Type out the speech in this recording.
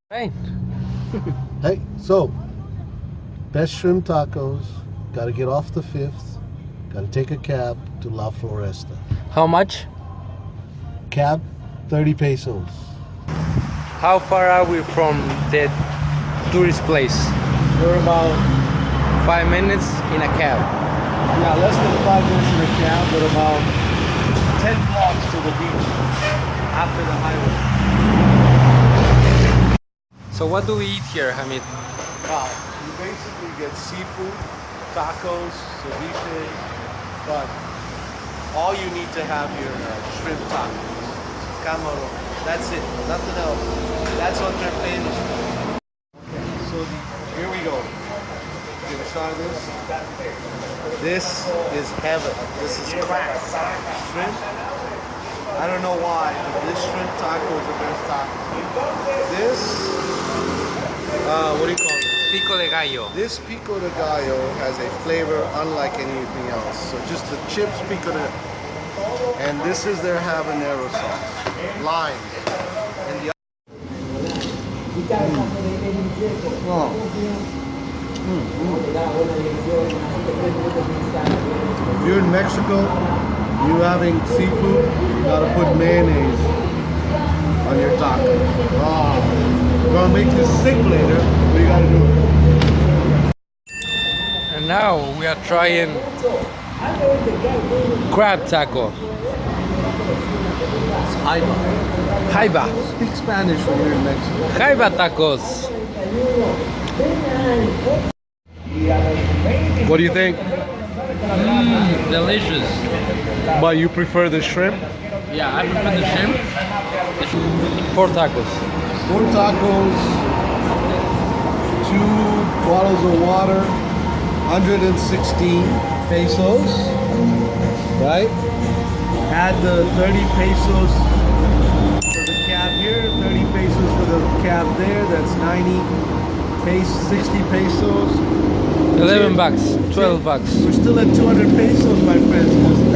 Hey, Hey, so best shrimp tacos. Got to get off the 5th. Got to take a cab to La Floresta. how much? Cab, 30 pesos. How far are we from the tourist place? We're about 5 minutes in a cab. less than 5 minutes in a cab, but about 10 blocks to the beach after the highway. So what do we eat here, Hamid? You basically get seafood, tacos, ceviche, but all you need to have here are shrimp tacos, camarón. That's it, nothing else. That's what they're famous for. So here we go. Give a shot of this. This is heaven. This is crack. Shrimp. I don't know why, but this shrimp taco is the best taco. This, what do you call it? Pico de gallo. This pico de gallo has a flavor unlike anything else. So just the chips pico de, and this is their habanero sauce, lime, and the. If you're in Mexico, you having seafood, you gotta put mayonnaise on your taco. It's gonna make you sick later, but you gotta do it. And now we are trying crab taco. Jaiba. Jaiba. Speak Spanish when you're in Mexico. Jaiba tacos. What do you think? Delicious. But you prefer the shrimp? Yeah, I prefer the shrimp. 4 tacos. 4 tacos, 2 bottles of water, 116 pesos, right? Add the 30 pesos for the cab here, 30 pesos for the cab there, that's 90 pesos, 60 pesos. 11 bucks, 12 bucks. We're still at 200 pesos, my friends, because